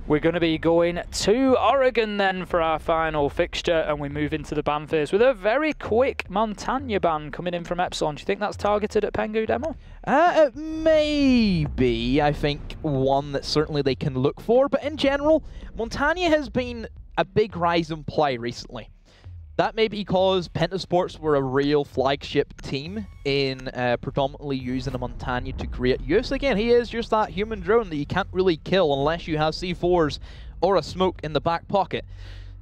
We're going to be going to Oregon then for our final fixture, and we move into the ban phase with a very quick Montagna ban coming in from Epsilon. Do you think that's targeted at Pengu, Demo? Maybe. I think one that certainly they can look for, but in general, Montagna has been a big rise in play recently. That may be because Pentasports were a real flagship team in predominantly using a Montagna to create use. Again, he is just that human drone that you can't really kill unless you have C4s or a smoke in the back pocket.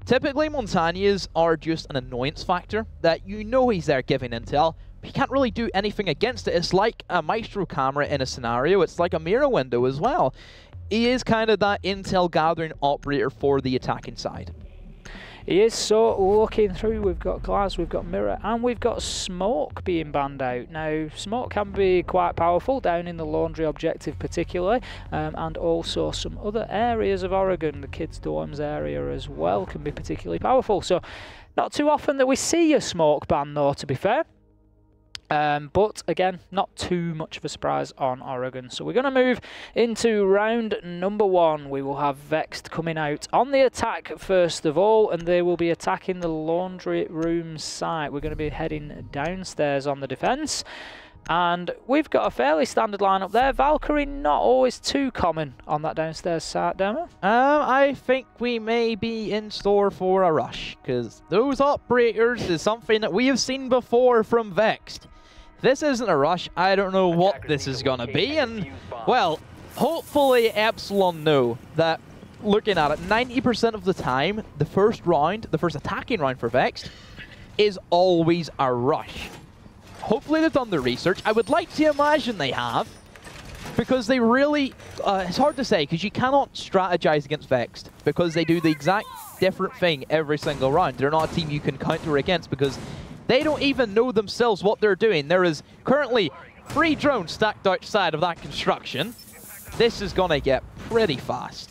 Typically, Montagnas are just an annoyance factor that you know he's there giving intel, but you can't really do anything against it. It's like a Maestro camera in a scenario. It's like a mirror window as well. He is kind of that intel gathering operator for the attacking side. He is, so looking through, we've got glass, we've got mirror, and we've got smoke being banned out. Now, smoke can be quite powerful down in the laundry objective particularly, and also some other areas of Oregon, the kids' dorms area as well, can be particularly powerful. So, not too often that we see a smoke ban though, to be fair. But again, not too much of a surprise on Oregon. So we're going to move into round number 1. We will have Vexed coming out on the attack first of all, and they will be attacking the laundry room site. We're going to be heading downstairs on the defence. And we've got a fairly standard lineup there. Valkyrie not always too common on that downstairs site, Demo. I think we may be in store for a rush, because those operators is something that we have seen before from Vexed. This isn't a rush. I don't know what this is going to be, and, well, hopefully Epsilon know that, looking at it, 90% of the time, the first round, the first attacking round for Vexed, is always a rush. Hopefully they've done the research. I would like to imagine they have, because they really, it's hard to say, because you cannot strategize against Vexed, because they do the exact different thing every single round. They're not a team you can counter against, because they don't even know themselves what they're doing. There is currently 3 drones stacked outside of that construction. This is going to get pretty fast.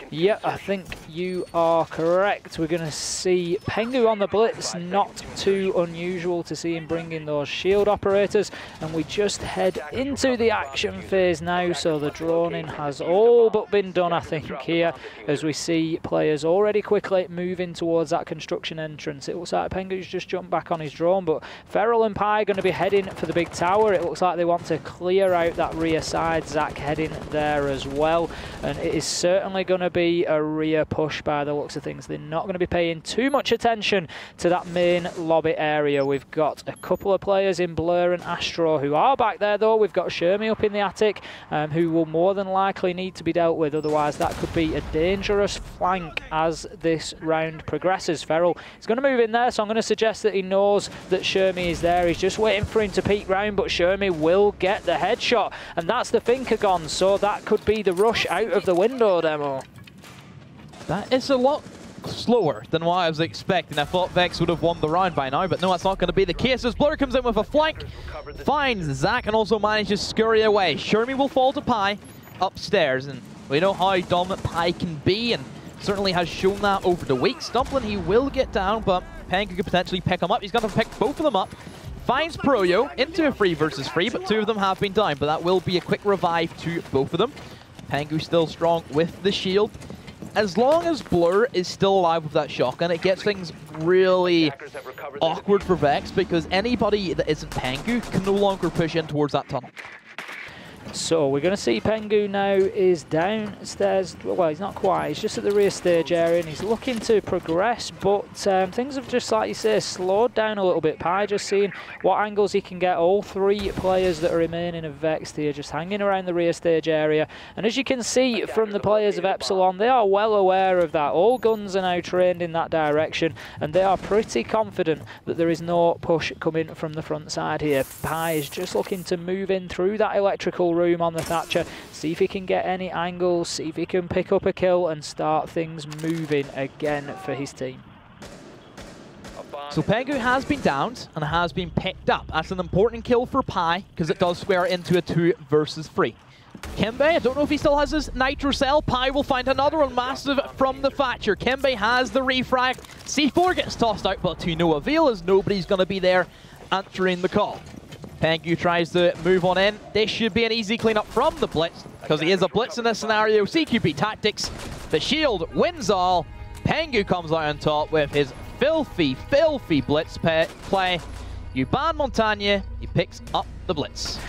Yeah, I think you are correct. We're going to see Pengu on the blitz, not too unusual to see him bringing those shield operators. And we just head into the action phase now, so the droning has all but been done, I think, here, as we see players already quickly moving towards that construction entrance. It looks like Pengu's just jumped back on his drone, but Feral and Pi are going to be heading for the big tower. It looks like they want to clear out that rear side. Zach heading there as well, and it is certainly going to be a rear push by the looks of things. They're not going to be paying too much attention to that main lobby area. We've got a couple of players in Blur and Astro who are back there though. We've got Shermie up in the attic, who will more than likely need to be dealt with, otherwise that could be a dangerous flank as this round progresses. Feral is going to move in there, so I'm going to suggest that he knows that Shermie is there. He's just waiting for him to peek round, but Shermie will get the headshot, and that's the Finkagon, so that could be the rush out of the window, Demo. That is a lot slower than what I was expecting. I thought Vex would have won the round by now, but no, that's not going to be the case. As Blur comes in with a flank, finds Zach and also manages to scurry away. Shermie will fall to Pi upstairs, and we know how dominant Pi can be, and certainly has shown that over the week. Stumbling, he will get down, but Pengu could potentially pick him up. He's going to pick both of them up. Finds Proyo into a 3 versus 3, but 2 of them have been down, but that will be a quick revive to both of them. Pengu still strong with the shield. As long as Blur is still alive with that shotgun, it gets things really awkward for Vex, because anybody that isn't Pengu can no longer push in towards that tunnel. So we're going to see Pengu now is downstairs. Well, he's not quite. He's just at the rear stage area, and he's looking to progress, but things have just, like you say, slowed down a little bit. Pi just seeing what angles he can get. All 3 players that are remaining of Vexed here just hanging around the rear stage area. And as you can see from the players of Epsilon, they are well aware of that. All guns are now trained in that direction, and they are pretty confident that there is no push coming from the front side here. Pi is just looking to move in through that electrical room on the Thatcher, see if he can get any angles, see if he can pick up a kill and start things moving again for his team. So Pengu has been downed and has been picked up. That's an important kill for Pi, because it does square into a 2 versus 3. Kembe, I don't know if he still has his Nitro Cell. Pi will find another one massive from the Thatcher. Kembe has the refrag. C4 gets tossed out, but to no avail, as nobody's going to be there answering the call. Pengu tries to move on in. This should be an easy cleanup from the blitz, because he is a blitz in this scenario. CQB tactics The shield wins all. Pengu comes out on top with his filthy blitz play. You ban Montagne, he picks up the blitz.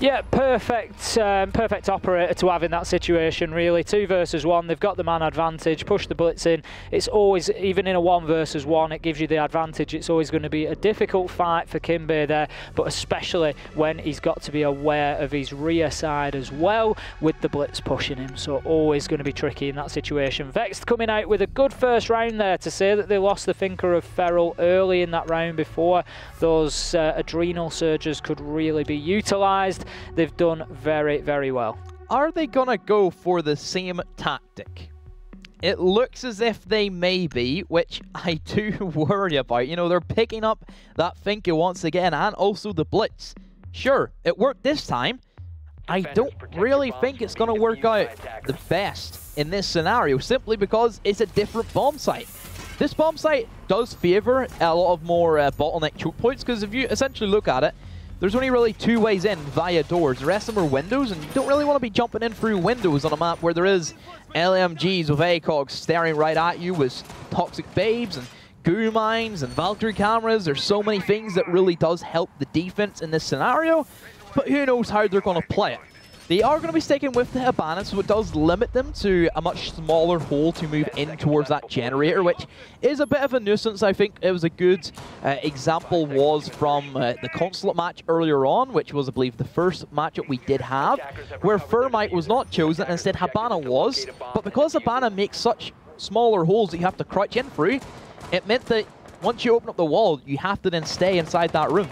Yeah, perfect operator to have in that situation, really. 2 versus 1, they've got the man advantage, push the blitz in. It's always, even in a 1 versus 1, it gives you the advantage. It's always going to be a difficult fight for Kimbe there, but especially when he's got to be aware of his rear side as well, with the blitz pushing him. So always going to be tricky in that situation. Vexed coming out with a good first round there to say that they lost the thinker of Feral early in that round before those adrenal surges could really be utilised. They've done very well. Are they gonna go for the same tactic? It looks as if they may be, which I do worry about. You know, they're picking up that thinker once again, and also the blitz. Sure, it worked this time. I don't really think it's gonna work out the best in this scenario, simply because it's a different bomb site. This bomb site does favor a lot of more bottleneck choke points, because if you essentially look at it, there's only really 2 ways in via doors. The rest of them are windows, and you don't really want to be jumping in through windows on a map where there is LMGs with ACOGs staring right at you with toxic babes and goo mines and Valkyrie cameras. There's so many things that really does help the defense in this scenario, but who knows how they're going to play it. They are going to be sticking with the Habana, so it does limit them to a much smaller hole to move in towards that generator, which is a bit of a nuisance. I think it was a good example was from the Consulate match earlier on, which was, I believe, the first matchup we did have, where Thermite was not chosen, instead Habana was. But because Habana makes such smaller holes that you have to crouch in through, it meant that once you open up the wall, you have to then stay inside that room.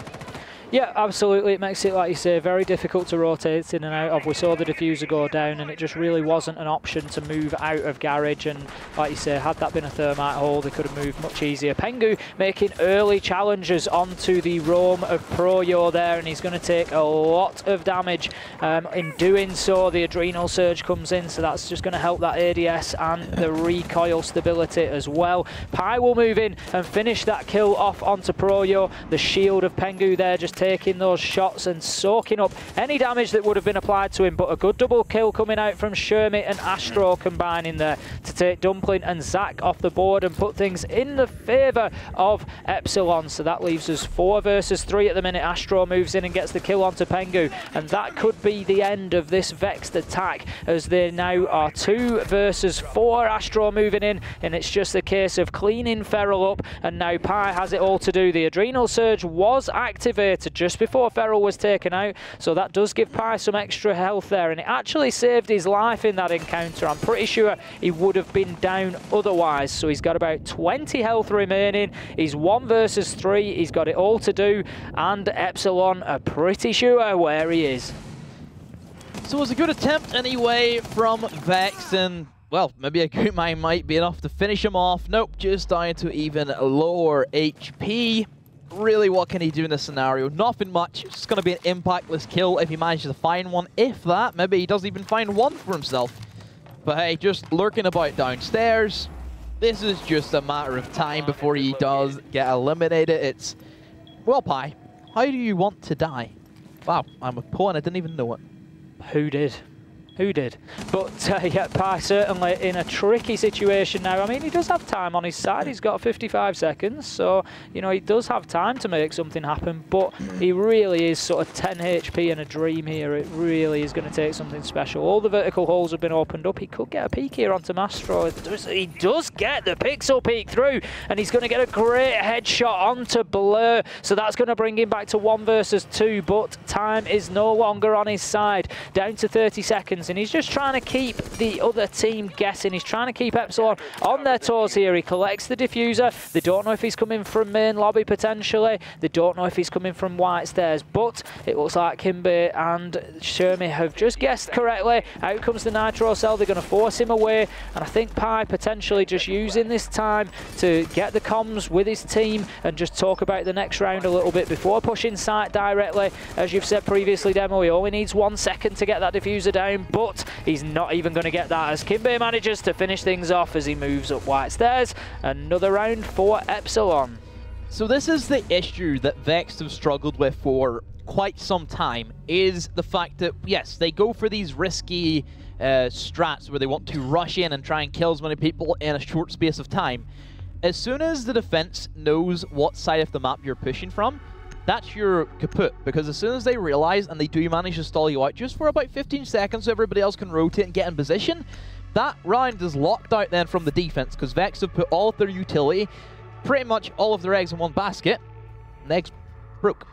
Yeah, absolutely. It makes it, like you say, very difficult to rotate in and out of. We saw the diffuser go down, and it just really wasn't an option to move out of garage. And like you say, had that been a thermite hole, they could have moved much easier. Pengu making early challenges onto the roam of Proyo there, and he's going to take a lot of damage. In doing so, the adrenal surge comes in, so that's just going to help that ADS and the recoil stability as well. Pi will move in and finish that kill off onto Proyo. The shield of Pengu there just taking those shots and soaking up any damage that would have been applied to him, but a good double kill coming out from Shermie and Astro combining there to take Dumpling and Zach off the board and put things in the favour of Epsilon. So that leaves us 4 versus 3 at the minute. Astro moves in and gets the kill onto Pengu, and that could be the end of this Vexed attack, as they now are 2 versus 4. Astro moving in, and it's just a case of cleaning Feral up, and now Pi has it all to do. The adrenal surge was activated just before Feral was taken out, so that does give Pi some extra health there, and it actually saved his life in that encounter. I'm pretty sure he would have been down otherwise, so he's got about 20 health remaining. He's 1 versus 3, he's got it all to do, and Epsilon are pretty sure where he is. So it was a good attempt anyway from Vex, and well, maybe a good mine might be enough to finish him off. Nope, just down to even lower HP. Really, what can he do in this scenario? Nothing much. It's going to be an impactless kill if he manages to find one. If that, maybe he doesn't even find one for himself. But hey, just lurking about downstairs. This is just a matter of time before he does get eliminated. It's, well, Pi, how do you want to die? Wow, I'm a pawn, I didn't even know it. Who did? Who did? But yeah, Pi certainly in a tricky situation now. I mean, he does have time on his side. He's got 55 seconds, so, you know, he does have time to make something happen, but he really is sort of 10 HP in a dream here. It really is going to take something special. All the vertical holes have been opened up. He could get a peek here onto Mastro. He does get the pixel peek through, and he's going to get a great headshot onto Blur, so that's going to bring him back to 1 versus 2, but time is no longer on his side. Down to 30 seconds. And he's just trying to keep the other team guessing. He's trying to keep Epsilon on their toes here. He collects the diffuser. They don't know if he's coming from main lobby potentially. They don't know if he's coming from White Stairs, but it looks like Kimbe and Shermie have just guessed correctly. Out comes the Nitro Cell. They're going to force him away, and I think Pi potentially just using this time to get the comms with his team and just talk about the next round a little bit before pushing site directly. As you've said previously, Demo, he only needs 1 second to get that diffuser down, but he's not even going to get that as Kimbe manages to finish things off as he moves up White Stairs. Another round for Epsilon. So this is the issue that Vexed have struggled with for quite some time, is the fact that, yes, they go for these risky strats where they want to rush in and try and kill as many people in a short space of time. As soon as the defense knows what side of the map you're pushing from, that's your kaput, because as soon as they realize and they do manage to stall you out just for about 15 seconds so everybody else can rotate and get in position, that round is locked out then from the defense, because Vexed have put all of their utility, pretty much all of their eggs in one basket, and the eggs broke.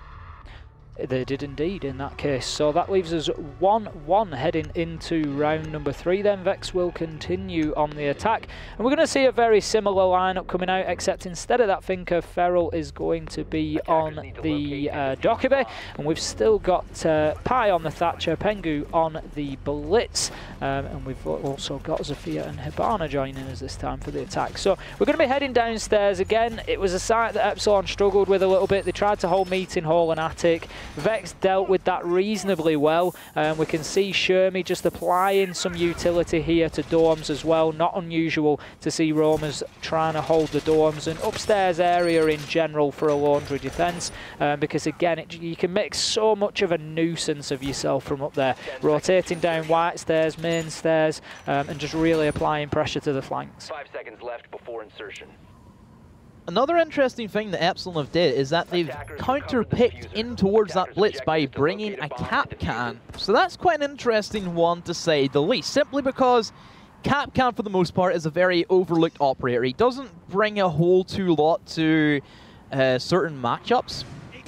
They did indeed in that case. So that leaves us 1-1 heading into round number 3. Then Vex will continue on the attack. And we're going to see a very similar lineup coming out, except instead of that thinker, Feral is going to be on the Dokkaebi. And we've still got Pi on the Thatcher, Pengu on the Blitz. And we've also got Zafia and Hibana joining us this time for the attack. So we're going to be heading downstairs again. It was a site that Epsilon struggled with a little bit. They tried to hold Meeting Hall and Attic. Vex dealt with that reasonably well. We can see Shermie just applying some utility here to dorms as well. Not unusual to see roamers trying to hold the dorms and upstairs area in general for a laundry defence, because again you can make so much of a nuisance of yourself from up there, rotating down white stairs, main stairs, and just really applying pressure to the flanks. 5 seconds left before insertion. Another interesting thing that Epsilon have did is that they've counter-picked in towards that blitz by bringing a Kapkan. So that's quite an interesting one to say the least, simply because Kapkan for the most part is a very overlooked operator. He doesn't bring a whole too lot to certain matchups.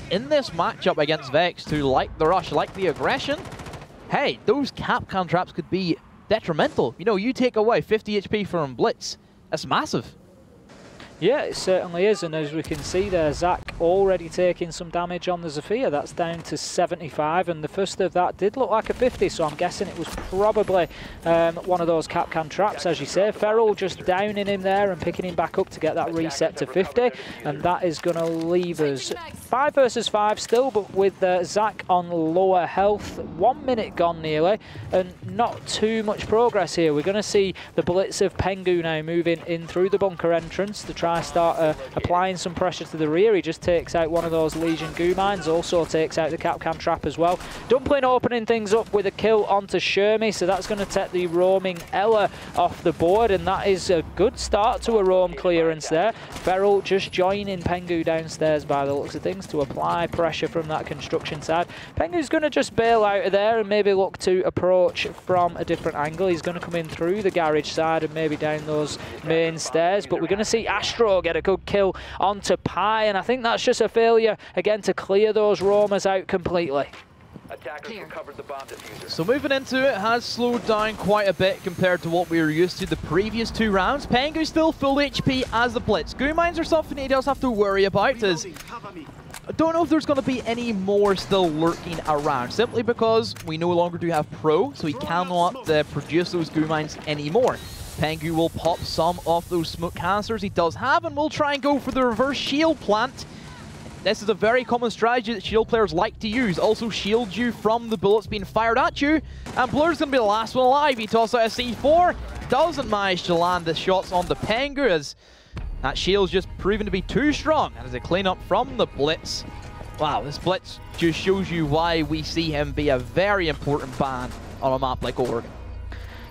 In this matchup against Vex, who like the rush, like the aggression, hey, those Kapkan traps could be detrimental. You know, you take away 50 HP from blitz, that's massive. Yeah, it certainly is, and as we can see there, Zach already taking some damage on the Zafia. That's down to 75, and the first of that did look like a 50, so I'm guessing it was probably one of those Kapkan traps, as you say. Feral just downing him there and picking him back up to get that reset to 50, and that is going to leave us 5 versus 5 still, but with Zach on lower health. 1 minute gone nearly, and not too much progress here. We're going to see the blitz of Pengu now moving in through the bunker entrance to try start applying some pressure to the rear. He just takes out one of those Legion goo mines, also takes out the Kapkan trap as well. Dumpling opening things up with a kill onto Shermie, so that's going to take the roaming Ella off the board, and that is a good start to a roam clearance there. Feral just joining Pengu downstairs by the looks of things to apply pressure from that construction side. Pengu's going to just bail out of there and maybe look to approach from a different angle. He's going to come in through the garage side and maybe down those main stairs, but we're going to see Astro get a good kill onto Pi, and I think that's just a failure again to clear those roamers out completely. Attackers recovered the bomb diffuser. So moving into it has slowed down quite a bit compared to what we were used to the previous 2 rounds. Pengu's still full HP as the blitz. Goo mines are something he does have to worry about, as I don't know if there's going to be any more still lurking around, simply because we no longer do have Pro, so he cannot produce those goo mines anymore. Pengu will pop some of those smoke canisters he does have, and will try and go for the reverse shield plant. This is a very common strategy that shield players like to use. Also shields you from the bullets being fired at you. And Blur's going to be the last one alive. He tosses out a C4. Doesn't manage to land the shots on the Pengu, as that shield's just proven to be too strong. And as they clean up from the blitz. Wow, this blitz just shows you why we see him be a very important ban on a map like Oregon.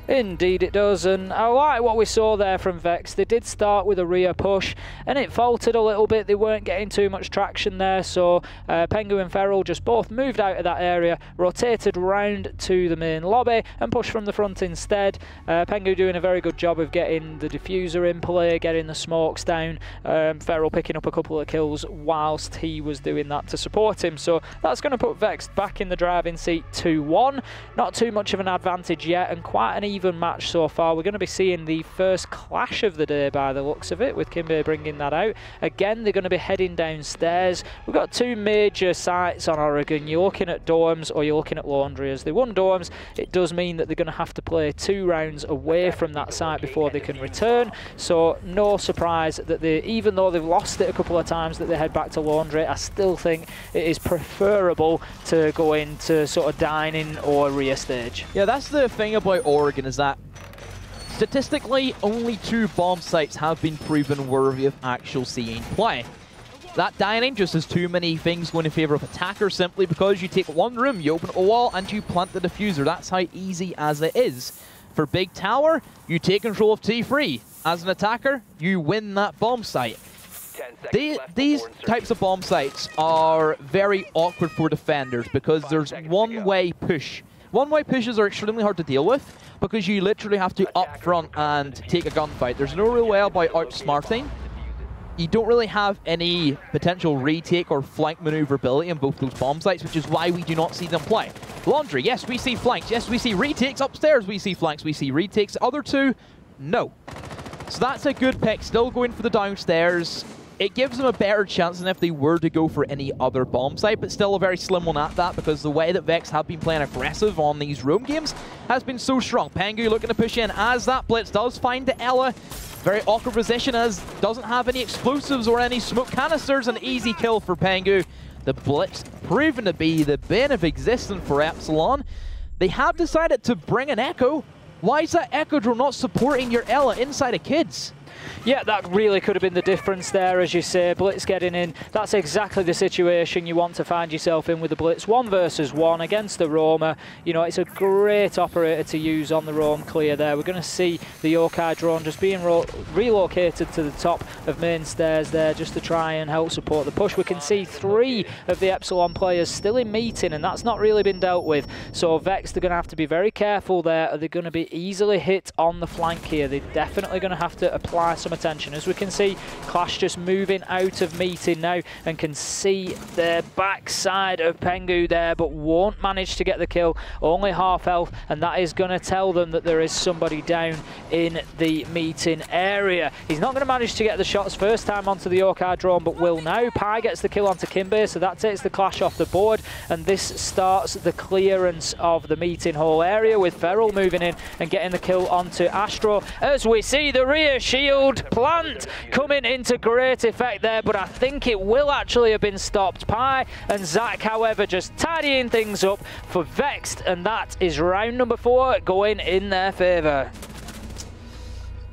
Indeed it does, and I like what we saw there from Vex. They did start with a rear push and it faltered a little bit. They weren't getting too much traction there, so Pengu and Feral just both moved out of that area, rotated round to the main lobby and pushed from the front instead. Pengu doing a very good job of getting the diffuser in play, getting the smokes down. Feral picking up a couple of kills whilst he was doing that to support him, so that's going to put Vex back in the driving seat 2-1. Not too much of an advantage yet, and quite an even match so far. We're going to be seeing the first clash of the day by the looks of it, with Kimbe bringing that out. Again, they're going to be heading downstairs. We've got 2 major sites on Oregon. You're looking at dorms or you're looking at laundry. As they won dorms, it does mean that they're going to have to play 2 rounds away from that site before they can return. So no surprise that they, even though they've lost it a couple of times, that they head back to laundry. I still think it is preferable to go into sort of dining or rear stage. Yeah, that's the thing about Oregon, is that statistically only 2 bomb sites have been proven worthy of actual seeing play. that dining just has too many things going in favor of attacker simply because you take one room, you open up a wall, and you plant the diffuser. That's how easy as it is. For Big Tower, you take control of T3. As an attacker, you win that bomb site. These types of bomb sites are very awkward for defenders because there's one-way push. One-way pushes are extremely hard to deal with because you literally have to up front and take a gunfight. There's no real way about outsmarting. You don't really have any potential retake or flank maneuverability in both those bomb sites, which is why we do not see them play. Laundry, yes, we see flanks. Yes, we see retakes. Upstairs, we see flanks. We see retakes. The other two, no. So that's a good pick. Still going for the downstairs. It gives them a better chance than if they were to go for any other bomb site, but still a very slim one at that because the way that Vex have been playing aggressive on these roam games has been so strong. Pengu looking to push in as that blitz does find the Ella. Very awkward position as doesn't have any explosives or any smoke canisters. An easy kill for Pengu. The blitz proven to be the bane of existence for Epsilon. They have decided to bring an Echo. Why is that Echo drone not supporting your Ella inside of kids? Yeah, that really could have been the difference there, as you say. Blitz getting in. That's exactly the situation you want to find yourself in with the Blitz. 1 versus 1 against the Roamer. You know, it's a great operator to use on the roam clear there. We're going to see the Yokai drone just being relocated to the top of main stairs there just to try and help support the push. We can see 3 of the Epsilon players still in meeting, and that's not really been dealt with. So Vexed are going to have to be very careful there. Are they going to be easily hit on the flank here? They're definitely going to have to apply some attention. As we can see, Clash just moving out of meeting now and can see the backside of Pengu there, but won't manage to get the kill. Only half health, and that is going to tell them that there is somebody down in the meeting area. He's not going to manage to get the shots first time onto the Yokai drone, but will now. Pi gets the kill onto Kimbe, so that takes the Clash off the board, and this starts the clearance of the meeting hall area with Feral moving in and getting the kill onto Astro. As we see the rear shield plant coming into great effect there, but I think it will actually have been stopped. Pi and Zach, however, just tidying things up for Vexed, and that is round number 4 going in their favour.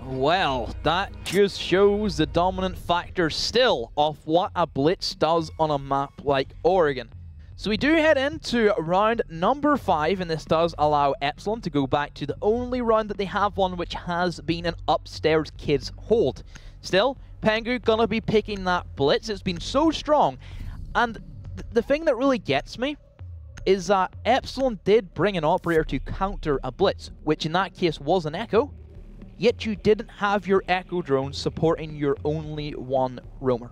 Well, that just shows the dominant factor still of what a blitz does on a map like Oregon. So we do head into round number 5, and this does allow Epsilon to go back to the only round that they have won, which has been an upstairs kids hold. Still, Pengu gonna be picking that blitz. It's been so strong, and the thing that really gets me is that Epsilon did bring an operator to counter a blitz, which in that case was an Echo, yet you didn't have your Echo drone supporting your only one roamer.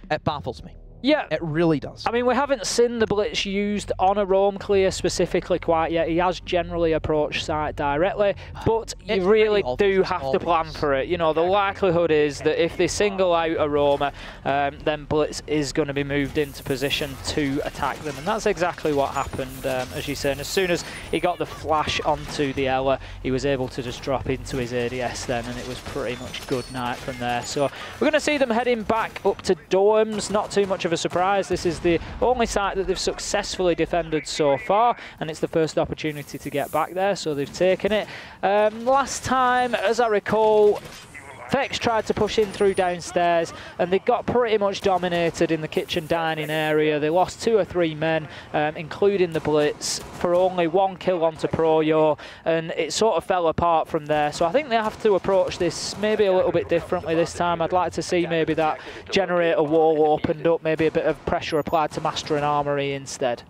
It baffles me. Yeah, it really does. I mean, we haven't seen the blitz used on a roam clear specifically quite yet. He has generally approached site directly, but you really do have to plan for it. You know, the likelihood is that if they single out a roamer, then blitz is going to be moved into position to attack them, and that's exactly what happened, as you say. And as soon as he got the flash onto the Ella, he was able to just drop into his ADS then, and it was pretty much good night from there. So we're going to see them heading back up to dorms. Not too much of a surprise. This is the only site that they've successfully defended so far, and it's the first opportunity to get back there, so they've taken it. Last time, as I recall, Vex tried to push in through downstairs, and they got pretty much dominated in the kitchen dining area. They lost 2 or 3 men, including the blitz, for only 1 kill onto Proyo, and it sort of fell apart from there. So I think they have to approach this maybe a little bit differently this time. I'd like to see maybe that generator wall opened up, maybe a bit of pressure applied to Master and Armory instead.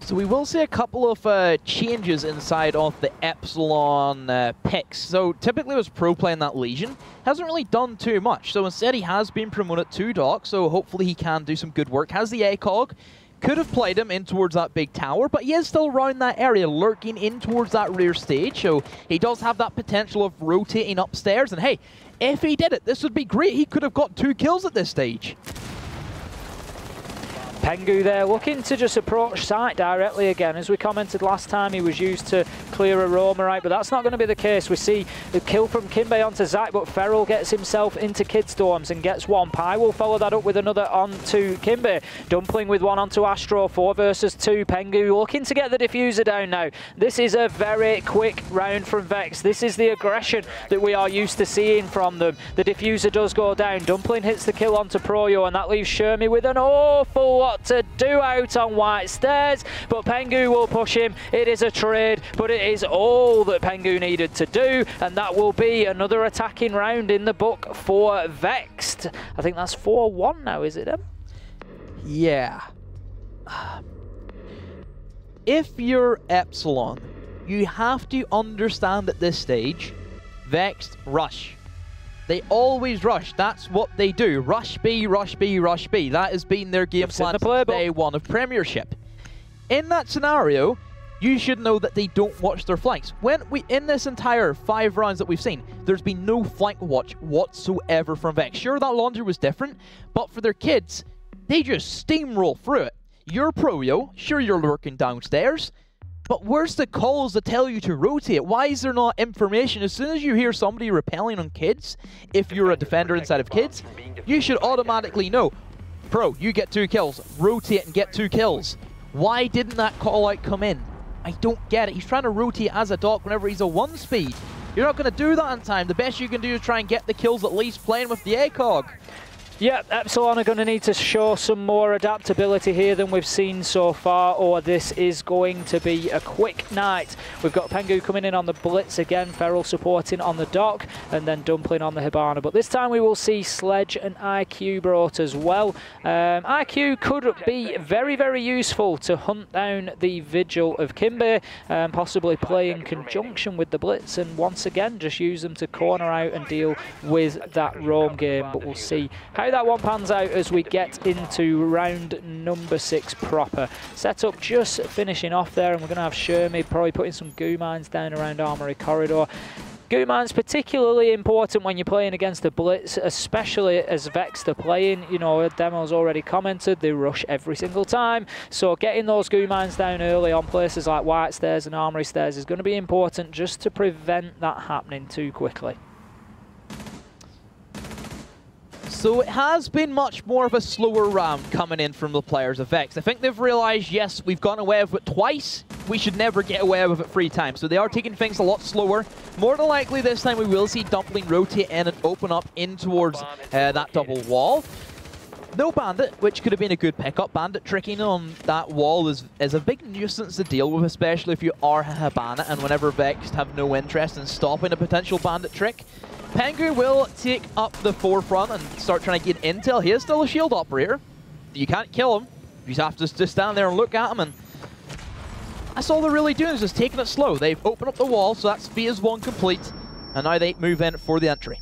So we will see a couple of changes inside of the Epsilon picks. So typically was Pro playing that Legion. Hasn't really done too much. So instead he has been promoted to Doc, so hopefully he can do some good work. Has the ACOG. Could have played him in towards that big tower, but he is still around that area, lurking in towards that rear stage. So he does have that potential of rotating upstairs. And hey, if he did it, this would be great. He could have got 2 kills at this stage. Pengu there looking to just approach site directly again. As we commented last time, he was used to clear a roamer out, but that's not going to be the case. We see the kill from Kimbe onto Zach, but Feral gets himself into Kidstorms and gets one. Pi will follow that up with another onto Kimbe. Dumpling with one onto Astro, 4 versus 2. Pengu looking to get the diffuser down now. This is a very quick round from Vex. This is the aggression that we are used to seeing from them. The diffuser does go down. Dumpling hits the kill onto Proyo, and that leaves Shermie with an awful lot to do out on White Stairs, but Pengu will push him. It is a trade, but it is all that Pengu needed to do, and that will be another attacking round in the book for Vexed. I think that's 4-1 now, is it, Em? Yeah. If you're Epsilon, you have to understand at this stage, Vexed rush. They always rush. That's what they do. Rush B, rush B, rush B. That has been their game plan since day one of Premiership. In that scenario, you should know that they don't watch their flanks. In this entire 5 rounds that we've seen, there's been no flank watch whatsoever from Vex. Sure, that laundry was different, but for their kids, they just steamroll through it. You're Proyo, sure you're lurking downstairs, but where's the calls that tell you to rotate? Why is there not information? As soon as you hear somebody repelling on kids, if you're a defender inside of kids, you should automatically know, Pro, you get 2 kills, rotate and get 2 kills. Why didn't that call out come in? I don't get it. He's trying to rotate as a doc whenever he's a 1 speed. You're not going to do that in time. The best you can do is try and get the kills at least playing with the ACOG. Yeah, Epsilon are going to need to show some more adaptability here than we've seen so far, or this is going to be a quick night. We've got Pengu coming in on the Blitz again, Feral supporting on the dock, and then Dumpling on the Hibana. But this time we will see Sledge and IQ brought as well. IQ could be very, very useful to hunt down the Vigil of Kimbe, possibly play in conjunction with the Blitz, and once again just use them to corner out and deal with that roam game. But we'll see how that one pans out as we get into round number 6 proper. Setup just finishing off there, and we're going to have Shermie probably putting some goo mines down around Armory Corridor. Goo mines particularly important when you're playing against the Blitz, especially as Vexed are playing. You know, Demo's already commented, they rush every single time. So getting those goo mines down early on places like White Stairs and Armory Stairs is going to be important just to prevent that happening too quickly. So it has been much more of a slower round coming in from the players of Vex. I think they've realised, yes, we've gone away with it twice. We should never get away with it 3 times. So they are taking things a lot slower. More than likely this time we will see Dumpling rotate in and open up in towards that double wall. No Bandit, which could have been a good pickup. Bandit tricking on that wall is a big nuisance to deal with, especially if you are Hibana and whenever Vex have no interest in stopping a potential Bandit trick. Pengu will take up the forefront and start trying to get intel. He is still a shield operator. You can't kill him. You just have to just stand there and look at him, and that's all they're really doing is just taking it slow. They've opened up the wall, so that's phase 1 complete, and now they move in for the entry.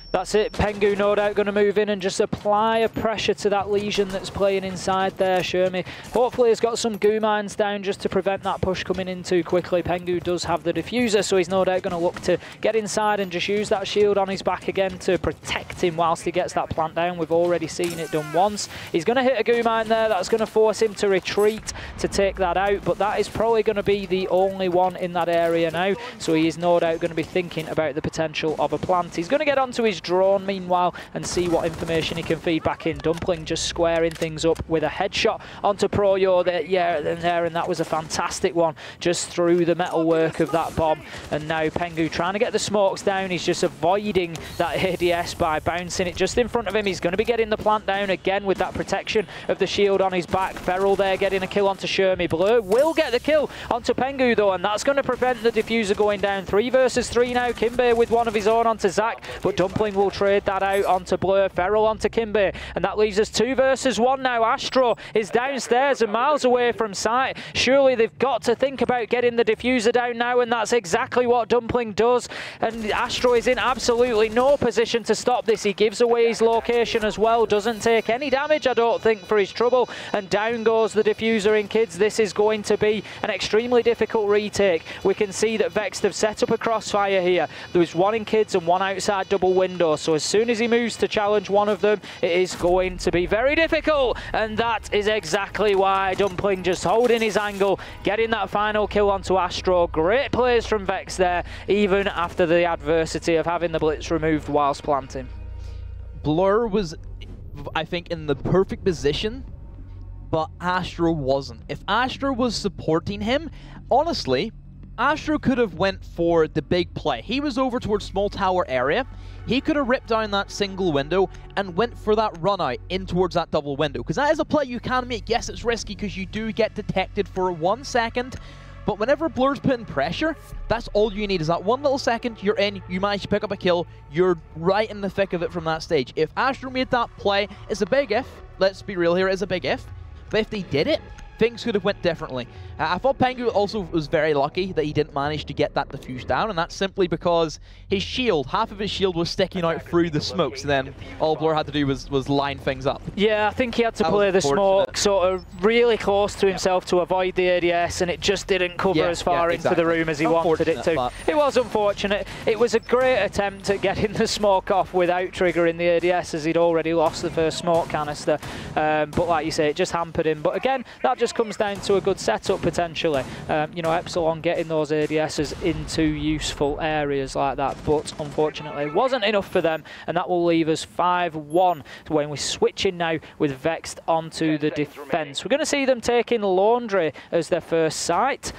That's it. Pengu no doubt going to move in and just apply a pressure to that Legion that's playing inside there. Shermie hopefully has got some goo mines down just to prevent that push coming in too quickly. Pengu does have the diffuser, so he's no doubt going to look to get inside and just use that shield on his back again to protect him whilst he gets that plant down. We've already seen it done once. He's going to hit a goo mine there. That's going to force him to retreat to take that out, but that is probably going to be the only one in that area now, so he is no doubt going to be thinking about the potential of a plant. He's going to get onto his drone meanwhile and see what information he can feed back in. Dumpling just squaring things up with a headshot onto Proyo there, and that was a fantastic one just through the metalwork of that bomb. And now Pengu trying to get the smokes down. He's just avoiding that ADS by bouncing it just in front of him. He's going to be getting the plant down again with that protection of the shield on his back. Feral there getting a kill onto Shermie. Blur will get the kill onto Pengu though, and that's going to prevent the diffuser going down. 3 versus 3 now. Kimbe with one of his own onto Zach, but Dumpling will trade that out onto Blur. Feral onto Kimbe, and that leaves us 2 versus 1 now. Astro is downstairs and miles away from sight. Surely they've got to think about getting the diffuser down now, and that's exactly what Dumpling does. And Astro is in absolutely no position to stop this. He gives away his location as well, doesn't take any damage, I don't think, for his trouble, and down goes the diffuser in kids. This is going to be an extremely difficult retake. We can see that Vexed have set up a crossfire here. There was 1 in kids and 1 outside double window. window. So as soon as he moves to challenge one of them, it is going to be very difficult. And that is exactly why Dumpling just holding his angle, getting that final kill onto Astro. Great plays from Vexed there, even after the adversity of having the blitz removed whilst planting. Blur was, I think, in the perfect position, but Astro wasn't. If Astro was supporting him, honestly, Astro could have went for the big play. He was over towards small tower area. He could have ripped down that single window and went for that run out in towards that double window. Because that is a play you can make. Yes, it's risky because you do get detected for 1 second. But whenever Blur's putting pressure, that's all you need is that 1 little second, you're in, you manage to pick up a kill, you're right in the thick of it from that stage. If Astro made that play, it's a big if. Let's be real here, it's a big if. But if they did it, things could have went differently. I thought Pengu also was very lucky that he didn't manage to get that defuse down, and that's simply because his shield, half of his shield was sticking out through the smoke, so then all Blur had to do was line things up. Yeah, I think he had to play the smoke sort of really close to himself to avoid the ADS, and it just didn't cover as far into the room as he wanted it to. It was unfortunate. It was a great attempt at getting the smoke off without triggering the ADS, as he'd already lost the first smoke canister. But like you say, it just hampered him. But again, that just comes down to a good setup potentially. You know, Epsilon getting those ADSs into useful areas like that, but unfortunately it wasn't enough for them, and that will leave us 5-1 when we're switching now with Vexed onto the defence. We're going to see them taking Laundry as their first site.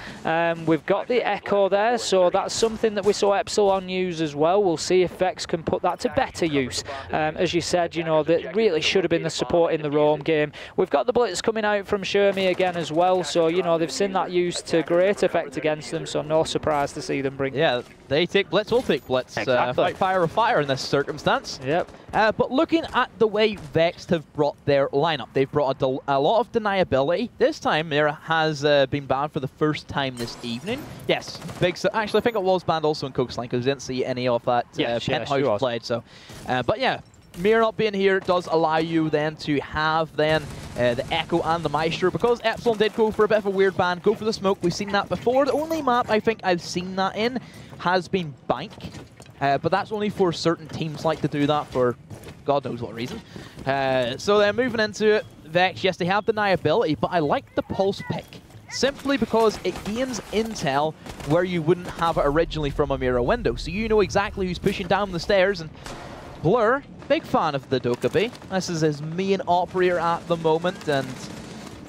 We've got the Echo there, so that's something that we saw Epsilon use as well. We'll see if Vex can put that to better use. As you said, you know, that really should have been the support in the roam game. We've got the blitz coming out from Shermie again as well, so you know they've seen that used to great effect against them, so no surprise to see them bring. Yeah, they take blitz, we'll take blitz. Exactly. Fight fire with fire in this circumstance. Yep. But looking at the way Vexed have brought their lineup, they've brought a lot of deniability. This time Mira has been banned for the first time this evening. Yes, big. Actually, I think it was banned also in Coastline because we didn't see any of that penthouse played. So, but yeah. Mira not being here does allow you then to have then the Echo and the Maestro, because Epsilon did go for a bit of a weird ban, go for the smoke. We've seen that before. The only map I think I've seen that in has been Bank, but that's only for certain teams like to do that for God knows what reason. So then moving into it, Vex, yes, they have deniability, but I like the pulse pick. Simply because it gains intel where you wouldn't have it originally from a Mira window. So you know exactly who's pushing down the stairs, and Blur, big fan of the Dokkaebi. This is his main operator at the moment, and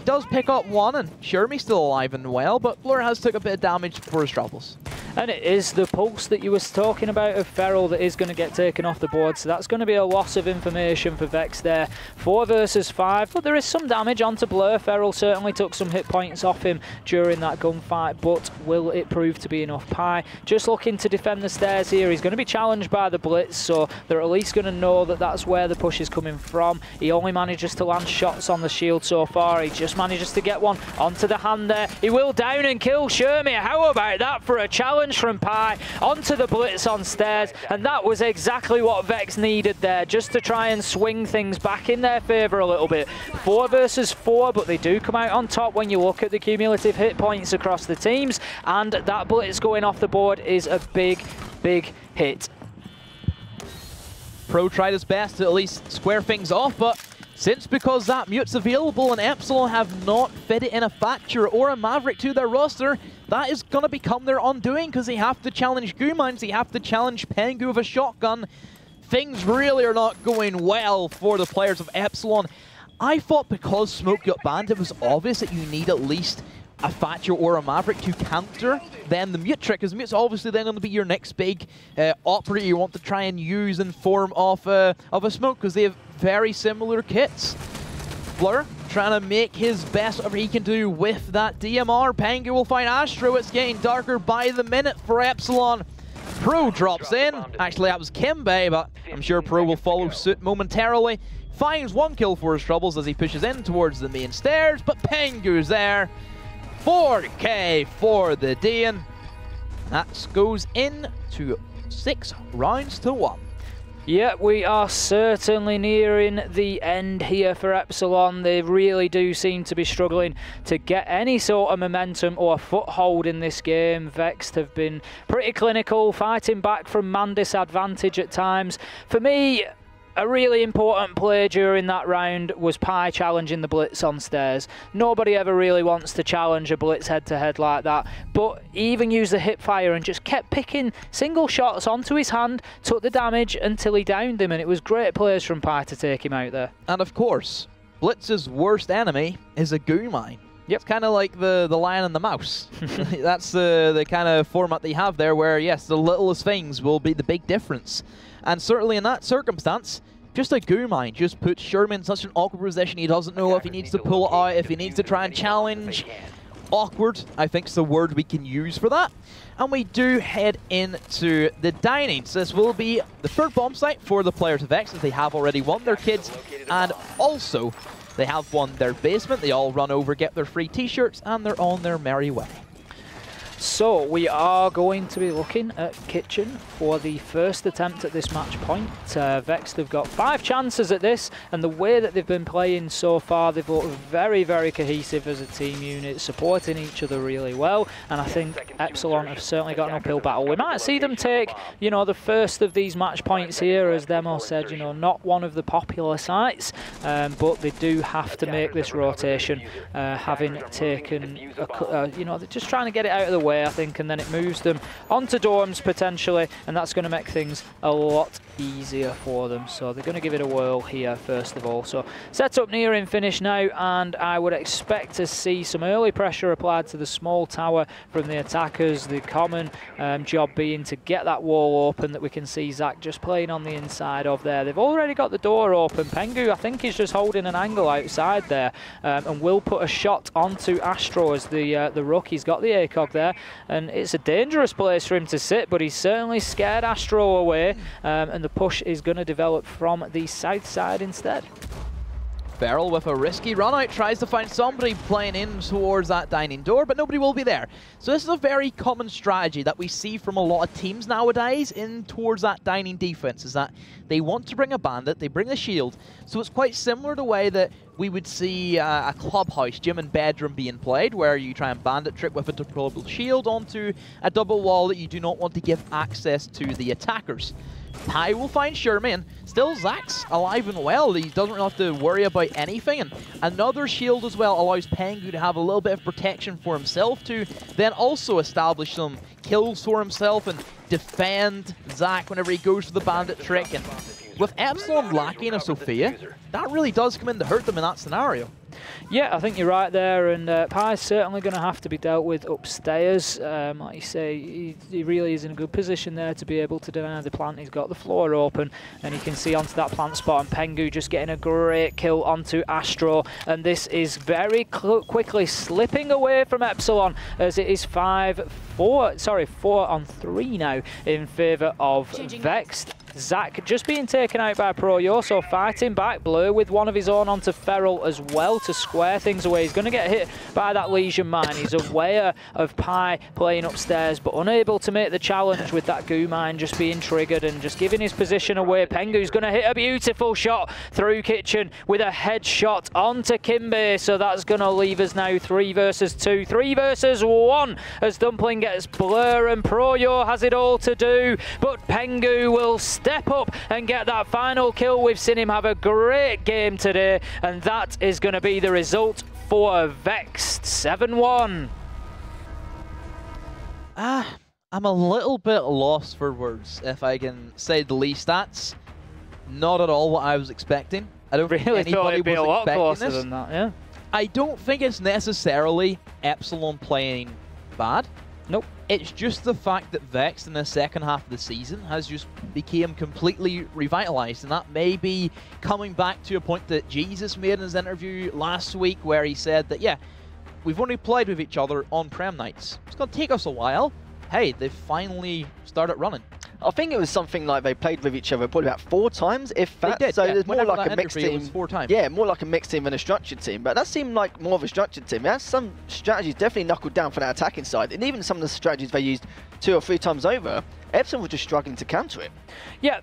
does pick up one, and Shermie's still alive and well, but Blur has took a bit of damage for his troubles. And it is the pulse that you were talking about of Feral that is going to get taken off the board, so that's going to be a loss of information for Vex there. 4 versus 5, but there is some damage onto Blur. Feral certainly took some hit points off him during that gunfight, but will it prove to be enough? Pi just looking to defend the stairs here. He's going to be challenged by the blitz, so they're at least going to know that that's where the push is coming from. He only manages to land shots on the shield so far. He just manages to get one onto the hand there. He will down and kill Shermie. How about that for a challenge from Pi onto the blitz on stairs? And that was exactly what Vex needed there, just to try and swing things back in their favour a little bit. 4 versus 4, but they do come out on top when you look at the cumulative hit points across the teams, and that blitz going off the board is a big, big hit. Pro tried his best to at least square things off, but because that mute's available and Epsilon have not fitted in a Thatcher or a Maverick to their roster, that is going to become their undoing, because they have to challenge Goomines, they have to challenge Pengu with a shotgun. Things really are not going well for the players of Epsilon. I thought because Smoke got banned, it was obvious that you need at least a Thatcher or a Maverick to counter then the mute trick, because mute's obviously then going to be your next big operator you want to try and use in form of a Smoke, because they have very similar kits. Blur trying to make his best whatever he can do with that DMR. Pengu will find Astro. It's getting darker by the minute for Epsilon. Pro drops in. Actually, that was Kimbe, but I'm sure Pro will follow suit momentarily. Finds 1 kill for his troubles as he pushes in towards the main stairs, but Pengu's there. 4K for the Dane. That goes in to 6 rounds to 1. Yeah, we are certainly nearing the end here for Epsilon. They really do seem to be struggling to get any sort of momentum or foothold in this game. Vexed have been pretty clinical, fighting back from man disadvantage at times. For me, a really important play during that round was Pi challenging the Blitz on stairs. Nobody ever really wants to challenge a Blitz head-to-head like that, but he even used the hip fire and just kept picking single shots onto his hand, took the damage until he downed him, and it was great plays from Pi to take him out there. And of course, Blitz's worst enemy is a goo mine. Yep. It's kind of like the lion and the mouse. That's the kind of format they have there where, yes, the littlest things will be the big difference. And certainly in that circumstance, just a goo mine just puts Sherman in such an awkward position. He doesn't know if he needs to pull it out, if he needs to try and challenge. Awkward, I think, is the word we can use for that. And we do head into the dining. So this will be the third bomb site for the players of Vexed, as they have already won their kids. And also, they have won their basement. They all run over, get their free t-shirts, and they're on their merry way. So we are going to be looking at Kitchen for the first attempt at this match point. Vexed have got 5 chances at this, and the way that they've been playing so far, they've looked very, very cohesive as a team unit, supporting each other really well, and I think Epsilon have certainly got an uphill battle. We might see them take, you know, the first of these match points here, as Demo said, you know, not one of the popular sites, but they do have to make this rotation, having taken, you know, they're just trying to get it out of the way, I think, and then it moves them onto dorms potentially, and that's going to make things a lot easier for them. So they're going to give it a whirl here first of all. So set up nearing finish now, and I would expect to see some early pressure applied to the small tower from the attackers. The common job being to get that wall open that we can see Zach just playing on the inside of there. They've already got the door open. Pengu, I think, is just holding an angle outside there, and will put a shot onto Astro as the ruck. He's got the ACOG there, and it's a dangerous place for him to sit, but he's certainly scared Astro away, and the push is going to develop from the south side instead. Beryl with a risky run out tries to find somebody playing in towards that dining door, but nobody will be there. So this is a very common strategy that we see from a lot of teams nowadays in towards that dining defense, is that they want to bring a bandit, they bring a shield. So it's quite similar to the way that we would see a clubhouse, gym and bedroom being played, where you try and bandit trick with a deployable shield onto a double wall that you do not want to give access to the attackers. Pi will find Sherman. Still, Zach's alive and well. He doesn't really have to worry about anything. And another shield as well allows Pengu to have a little bit of protection for himself, to then also establish some kills for himself and defend Zach whenever he goes for the bandit trick. And with Epsilon lacking a Sophia, that really does come in to hurt them in that scenario. Yeah, I think you're right there, and Pi's certainly going to have to be dealt with upstairs. Like you say, he really is in a good position there to be able to deny the plant. He's got the floor open, and he can see onto that plant spot, and Pengu just getting a great kill onto Astro, and this is very quickly slipping away from Epsilon, as it is 4 on 3 now in favour of Vexed. Zach just being taken out by Pro Yoso, fighting back. Blur with one of his own onto Feral as well to square things away. He's going to get hit by that Legion mine. He's aware of Pi playing upstairs, but unable to make the challenge with that goo mine just being triggered and just giving his position away. Pengu's going to hit a beautiful shot through Kitchen with a headshot onto Kimbe, so that's going to leave us now 3 versus 2. 3 versus 1 as Dumpling gets Blur and Pro Yo has it all to do, but Pengu will step up and get that final kill. We've seen him have a great game today, and that is going to be the result for Vexed. 7-1. I'm a little bit lost for words, if I can say the least. That's not at all what I was expecting. I don't really think thought anybody it'd be was a lot expecting closer this. than that, yeah. I don't think it's necessarily Epsilon playing bad. Nope. It's just the fact that Vexed in the second half of the season has just become completely revitalized, and that may be coming back to a point that Jesus made in his interview last week, where he said that, yeah, we've only played with each other on Prem nights. It's going to take us a while, hey, they finally started running. I think it was something like they played with each other probably about 4 times, if that. They did, so yeah. there's more Whenever like that a mixed interview, team. it was 4 times. Yeah, more like a mixed team than a structured team. But that seemed like more of a structured team. That's some strategies definitely knuckled down for that attacking side, and even some of the strategies they used 2 or 3 times over, Epsilon were just struggling to counter it. Yeah,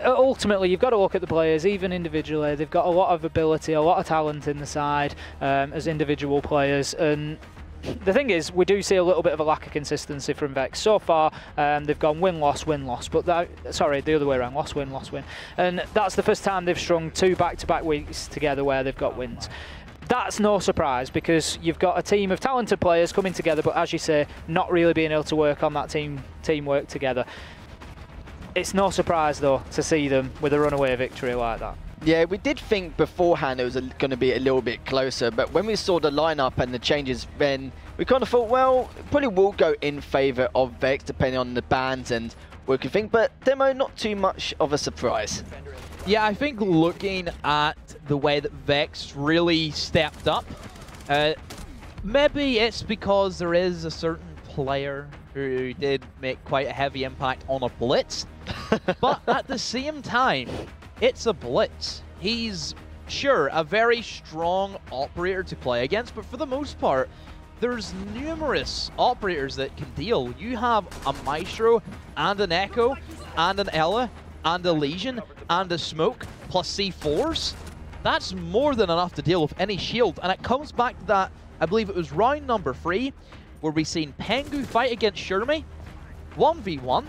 ultimately you've got to look at the players, even individually. They've got a lot of ability, a lot of talent in the side as individual players, and the thing is, we do see a little bit of a lack of consistency from Vexed. So far, they've gone win-loss, win-loss, but sorry, the other way around, loss-win, loss-win. And that's the first time they've strung 2 back-to-back weeks together where they've got wins. That's no surprise because you've got a team of talented players coming together, but as you say, not really being able to work on that teamwork together. It's no surprise, though, to see them with a runaway victory like that. Yeah, we did think beforehand it was going to be a little bit closer, but when we saw the lineup and the changes, then we kind of thought, well, it probably will go in favour of Vex, depending on the bans and working thing. But Demo, not too much of a surprise. Yeah, I think looking at the way that Vex really stepped up, maybe it's because there is a certain player who did make quite a heavy impact on a blitz, but at the same time, it's a blitz. He's, sure, a very strong operator to play against, but for the most part, there's numerous operators that can deal. You have a Maestro, and an Echo, and an Ella, and a Legion, and a Smoke, plus C4s. That's more than enough to deal with any shield, and it comes back to that, I believe it was round number 3, where we seen Pengu fight against Shurmy, 1v1.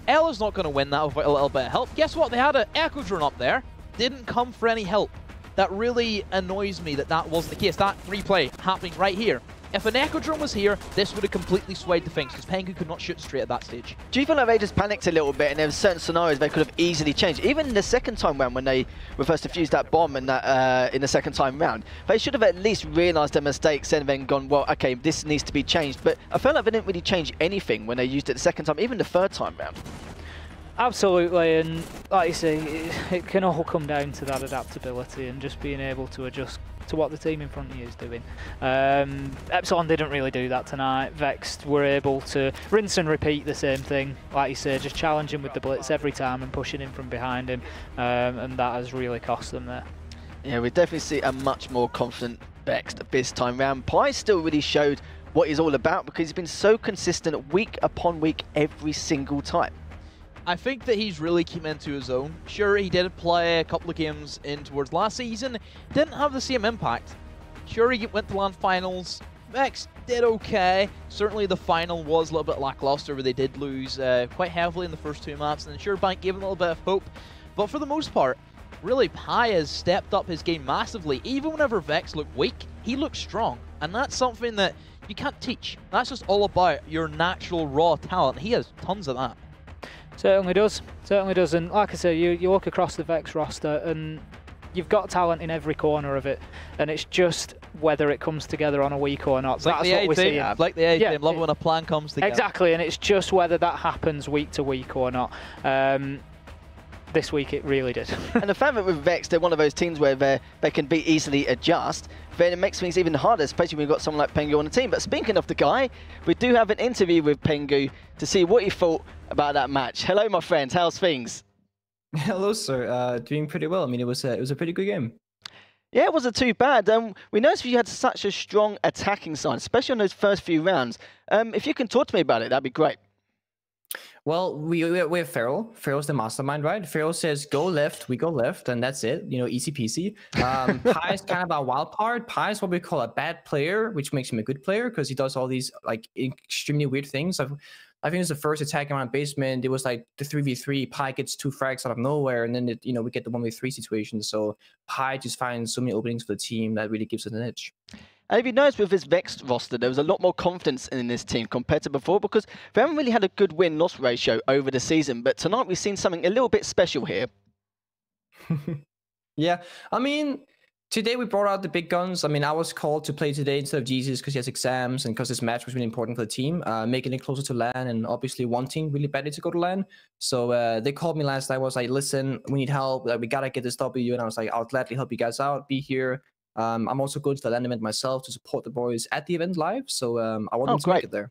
Ella's not going to win that without a little bit of help. Guess what? They had an Echo drone up there. Didn't come for any help. That really annoys me that that wasn't the case. That replay happening right here. If an Echo drone was here, this would have completely swayed the things because Pengu could not shoot straight at that stage. Do you feel like they just panicked a little bit and there were certain scenarios they could have easily changed? Even the second time round when they were first to fuse that bomb and that, in the second time round, they should have at least realised their mistakes and then gone, well, okay, this needs to be changed. But I felt like they didn't really change anything when they used it the second time, even the third time round. Absolutely, and like you say, it can all come down to that adaptability and just being able to adjust to what the team in front of you is doing. Epsilon didn't really do that tonight. Vexed were able to rinse and repeat the same thing, like you say, just challenging with the blitz every time and pushing him from behind him, and that has really cost them there. Yeah, we definitely see a much more confident Vexed this time round. Pi still really showed what he's all about because he's been so consistent week upon week every single time. I think that he's really came into his own. Sure, he did play a couple of games in towards last season, didn't have the same impact. Sure, he went to LAN finals. Vex did okay. Certainly the final was a little bit lackluster where they did lose quite heavily in the first 2 maps, and Surebank gave him a little bit of hope. But for the most part, really Pi has stepped up his game massively. Even whenever Vex looked weak, he looked strong. And that's something that you can't teach. That's just all about your natural raw talent. He has tons of that. Certainly does, and like I say, you look across the Vex roster and you've got talent in every corner of it, and it's just whether it comes together on a week or not. It's like that's the what we're seeing. Like the A team, love it when a plan comes together. Exactly, and it's just whether that happens week to week or not. This week it really did. And the fact that with Vex, they're one of those teams where they can be easily adjust, then it makes things even harder, especially when we've got someone like Pengu on the team. But speaking of the guy, we do have an interview with Pengu to see what he thought about that match. Hello, my friend. How's things? Hello, sir. Doing pretty well. I mean, it was a pretty good game. Yeah, it wasn't too bad. We noticed you had such a strong attacking side, especially on those first few rounds. If you can talk to me about it, that'd be great. Well, we have Feral. Feral's the mastermind, right? Feral says go left, we go left, and that's it. You know, easy peasy. Pi is kind of a wild card. Pi is what we call a bad player, which makes him a good player because he does all these like extremely weird things. I think it's the first attack around basement. It was like the 3v3. Pi gets 2 frags out of nowhere, and then we get the 1v3 situation. So Pi just finds so many openings for the team that really gives it an edge. And if you notice with this Vexed roster, there was a lot more confidence in this team compared to before because they haven't really had a good win-loss ratio over the season. But tonight we've seen something a little bit special here. Yeah, I mean, today we brought out the big guns. I mean, I was called to play today instead of Jesus because he has exams and because this match was really important for the team, making it closer to LAN and obviously wanting really badly to go to LAN. So they called me last night. I was like, listen, we need help. We got to get this W. And I was like, I'll gladly help you guys out. Be here. I'm also going to the LAN event myself to support the boys at the event live. So I want them to make it there.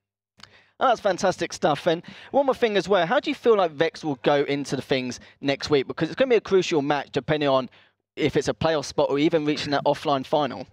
Oh, that's fantastic stuff. And one more thing as well, how do you feel like Vexed will go into the things next week? Because it's going to be a crucial match depending on if it's a playoff spot or even reaching that offline final.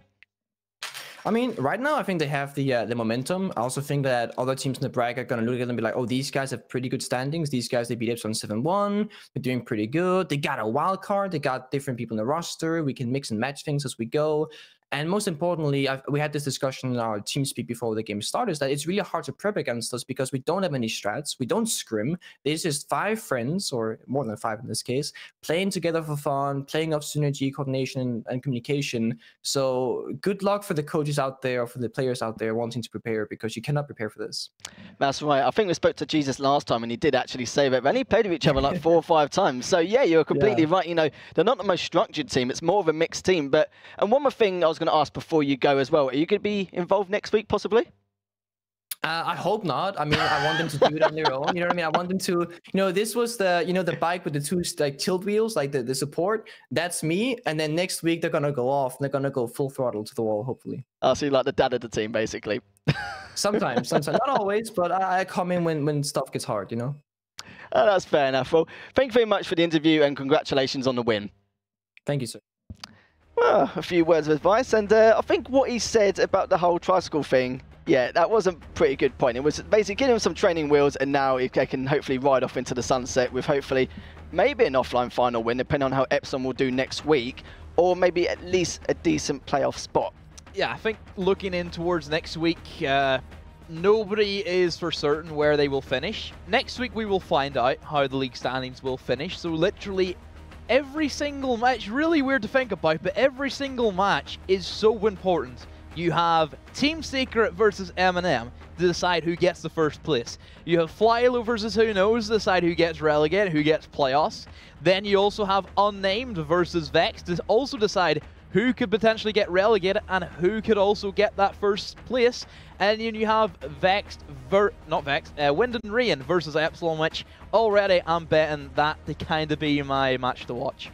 I mean, right now, I think they have the momentum. I also think that other teams in the bracket are going to look at them and be like, oh, these guys have pretty good standings. These guys, they beat Epsilon 7-1. They're doing pretty good. They got a wild card. They got different people in the roster. We can mix and match things as we go. And most importantly, we had this discussion in our team speak before the game started, is that it's really hard to prep against us because we don't have any strats. We don't scrim. There's just 5 friends, or more than 5 in this case, playing together for fun, playing off synergy, coordination, and communication. So good luck for the coaches out there, or for the players out there wanting to prepare, because you cannot prepare for this. That's right. I think we spoke to Jesus last time, and he did actually say that. They only played with each other like 4 or 5 times. So, yeah, you're completely right. You know, they're not the most structured team. It's more of a mixed team. And one more thing I was going to ask before you go as well. Are you going to be involved next week, possibly? I hope not. I mean, I want them to do it on their own. You know what I mean? I want them to, this was the, the bike with the 2 like tilt wheels, like the support. That's me. And then next week they're going to go off and they're going to go full throttle to the wall, hopefully. Oh, so you're like the dad of the team, basically. Sometimes. Not always, but I come in when stuff gets hard, Oh, that's fair enough. Well, thank you very much for the interview and congratulations on the win. Thank you, sir. Well, a few words of advice, and I think what he said about the whole tricycle thing, yeah, that was a pretty good point. It was basically giving him some training wheels, and now they can hopefully ride off into the sunset with hopefully maybe an offline final win, depending on how Epsilon will do next week, or maybe at least a decent playoff spot. Yeah, I think looking in towards next week, nobody is for certain where they will finish. Next week we will find out how the league standings will finish, so literally every single match, really weird to think about, but every single match is so important. You have Team Secret versus M&M to decide who gets the first place. You have Flylo versus Who Knows to decide who gets relegated, who gets playoffs. Then you also have Unnamed versus Vexed to also decide who could potentially get relegated and who could also get that first place. And then you have Wind and Rain versus Epsilon, which already I'm betting that to kind of be my match to watch.